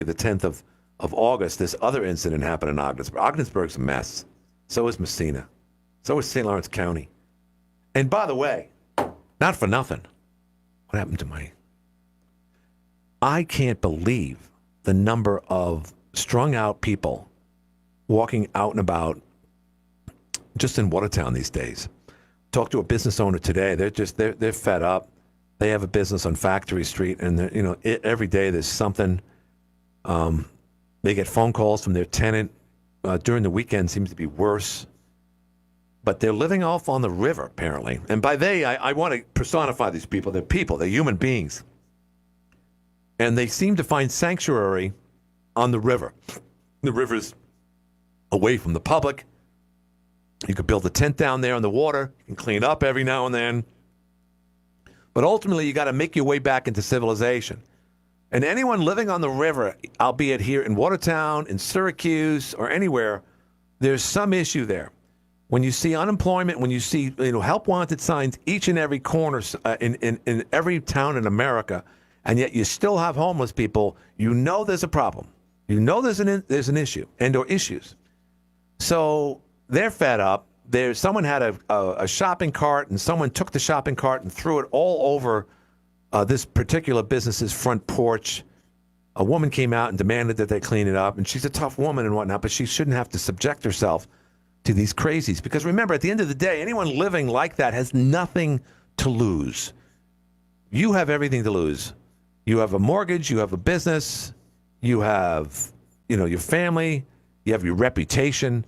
the 10th of August, this other incident happened in Ogdensburg. Ogdensburg's a mess. So is Messina. So is St. Lawrence County. And by the way, not for nothing, what happened to my... I can't believe the number of strung out people walking out and about just in Watertown these days. Talked to a business owner today. They're fed up. They have a business on Factory Street, and every day there's something. They get phone calls from their tenant. During the weekend seems to be worse. But they're living off on the river, apparently. And by they, I want to personify these people. They're people. They're human beings. And they seem to find sanctuary on the river. The river's away from the public. You could build a tent down there on the water. You can clean up every now and then. But ultimately, you got to make your way back into civilization. And anyone living on the river, albeit here in Watertown, in Syracuse, or anywhere, there's some issue there. When you see unemployment, when you see help wanted signs each and every corner in every town in America, and yet you still have homeless people, there's a problem. There's an issue or issues. So they're fed up. Someone had a shopping cart, and someone took the shopping cart and threw it all over this particular business's front porch. A woman came out and demanded that they clean it up, and she's a tough woman and whatnot, but she shouldn't have to subject herself to these crazies. Because remember, at the end of the day, anyone living like that has nothing to lose. You have everything to lose. You have a mortgage, you have a business, you have, your family, you have your reputation.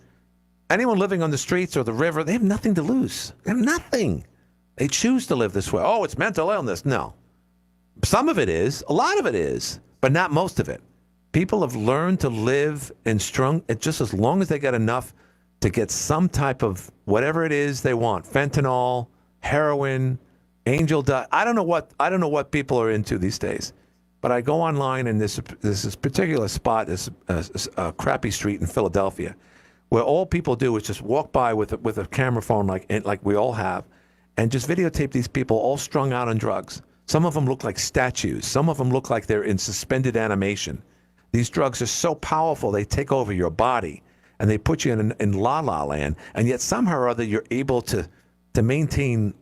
Anyone living on the streets or the river, they have nothing to lose. They have nothing. They choose to live this way. Oh, it's mental illness. No. Some of it is. A lot of it is. But not most of it. People have learned to live and just as long as they get enough to get some type of whatever it is they want. Fentanyl, heroin, angel dust. I don't know what people are into these days. But I go online, and this particular spot, this crappy street in Philadelphia, where all people do is just walk by with a camera phone like we all have, and just videotape these people all strung out on drugs. Some of them look like statues. Some of them look like they're in suspended animation. These drugs are so powerful, they take over your body, and they put you in la-la land, and yet somehow or other you're able to maintain,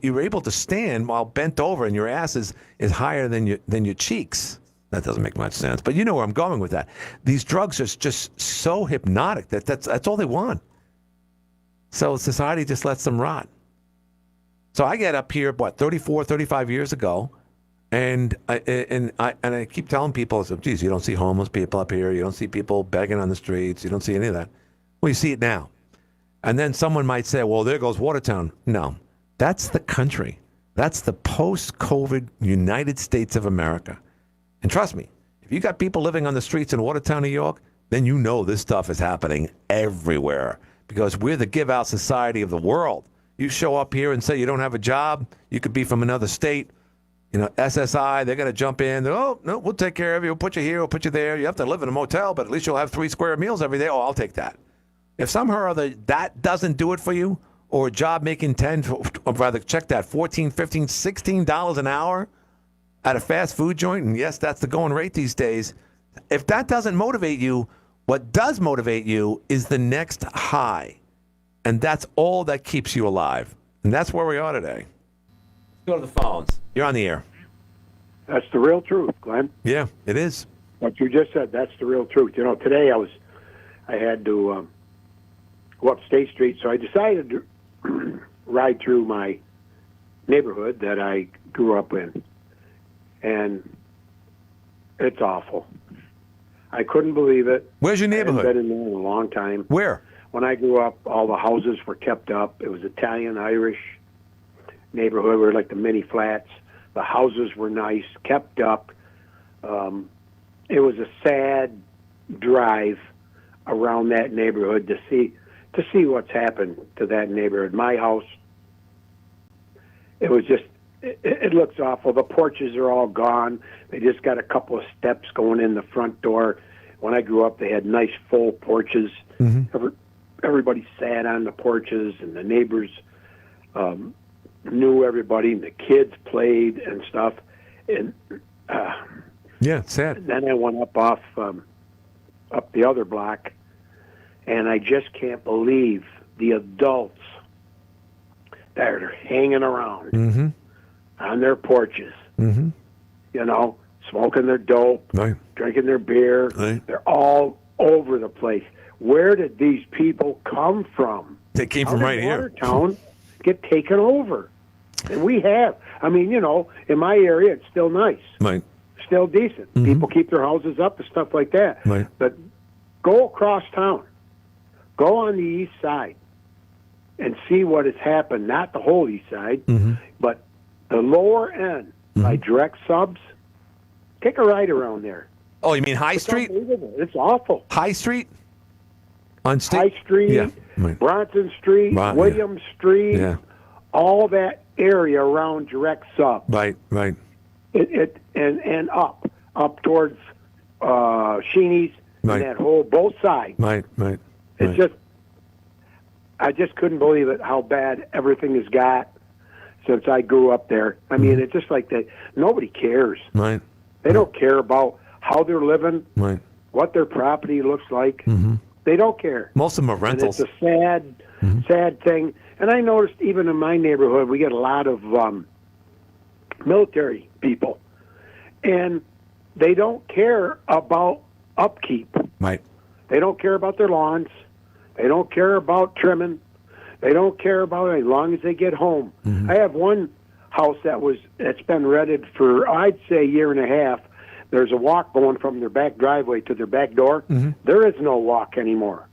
you're able to stand while bent over, and your ass is higher than your cheeks. That doesn't make much sense, but you know where I'm going with that. These drugs are just so hypnotic that's all they want. So society just lets them rot. So I get up here, 34, 35 years ago, and I keep telling people, geez, you don't see homeless people up here. You don't see people begging on the streets. You don't see any of that. Well, you see it now. And then someone might say, well, there goes Watertown. No, that's the country. That's the post-COVID United States of America. And trust me, if you got people living on the streets in Watertown, New York, then you know this stuff is happening everywhere because we're the give-out society of the world. You show up here and say you don't have a job, you could be from another state, SSI, they're going to jump in. Oh, no, we'll take care of you. We'll put you here, we'll put you there. You have to live in a motel, but at least you'll have 3 square meals every day. Oh, I'll take that. If somehow or other that doesn't do it for you, or a job making check that, $14, $15, $16 an hour at a fast food joint, and yes, that's the going rate these days. If that doesn't motivate you, what does motivate you is the next high. And that's all that keeps you alive. And that's where we are today. Let's go to the phones. You're on the air. That's the real truth, Glenn. Yeah, it is. What you just said, that's the real truth. Today I had to go up State Street, so I decided to ride through my neighborhood that I grew up in. And it's awful. I couldn't believe it. Where's your neighborhood? I haven't been in there in a long time. Where? When I grew up, all the houses were kept up. It was Italian, Irish neighborhood. We were like the mini flats. The houses were nice, kept up. It was a sad drive around that neighborhood to see what's happened to that neighborhood. My house, it was just, it looks awful. The porches are all gone. They just got a couple of steps going in the front door. When I grew up, they had nice full porches. Mm-hmm. Everybody sat on the porches, and the neighbors knew everybody, and the kids played and stuff. And Yeah, it's sad. Then I went up the other block, and I just can't believe the adults that are hanging around Mm-hmm. on their porches, Mm-hmm. you know, smoking their dope, Right. drinking their beer. Right. They're all over the place. Where did these people come from? They came How from did right here. Watertown get taken over? And we have. I mean, you know, in my area, it's still nice, Right. still decent. People keep their houses up and stuff like that. Right. But go across town, go on the east side, and see what has happened. Not the whole east side, but the lower end by direct subs. Take a ride around there. Oh, you mean High It's Street? unbelievable. It's awful. High Street? On State? High Street, Yeah. Right. Bronson Street, Right, Williams Street, Yeah. all that area around direct sub. Right. Right. And up towards Sheeney's Right. and that whole both sides. Right. Right. It's just, I just couldn't believe it how bad everything has got since I grew up there. I mean, it's just like that. Nobody cares. Right. They don't care about how they're living, Right. what their property looks like. They don't care. Most of them are And rentals. it's a sad thing. And I noticed even in my neighborhood, we get a lot of military people, and they don't care about upkeep. Right. They don't care about their lawns. They don't care about trimming. They don't care about it as long as they get home. I have one house that's been rented for, I'd say, a year and a half. There's a walk going from their back driveway to their back door. There is no walk anymore.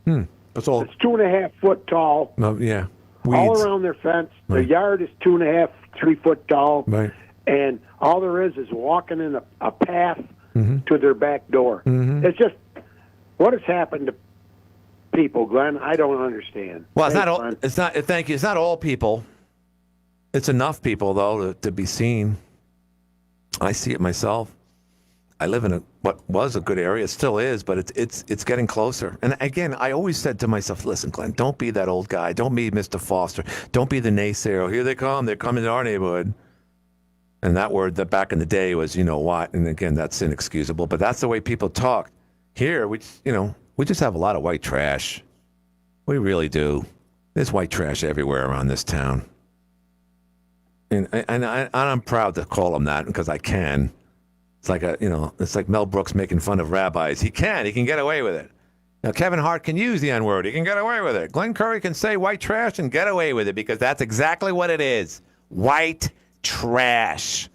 That's all. It's 2.5 foot tall. No, yeah. All Weeds. around their fence. Right. The yard is 2.5, 3 foot tall. Right. And all there is walking in a path to their back door. It's just, what has happened to people, Glenn? I don't understand. Well, it's Thanks, not all. Glenn. It's not. Thank you. It's not all people. It's enough people though to be seen. I see it myself. I live in what was a good area. It still is, but it's getting closer. And again, I always said to myself, listen, Glenn, don't be that old guy. Don't be Mr. Foster. Don't be the naysayer. Oh, here they come. They're coming to our neighborhood. And that word that back in the day was, you know what? And again, that's inexcusable. But that's the way people talk. Here, we just have a lot of white trash. We really do. There's white trash everywhere around this town. And I'm proud to call them that because I can. It's like it's like Mel Brooks making fun of rabbis. He can get away with it. Now, Kevin Hart can use the N-word. He can get away with it. Glenn Curry can say white trash and get away with it because that's exactly what it is. White trash.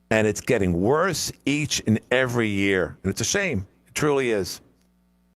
And it's getting worse each and every year. And it's a shame. It truly is.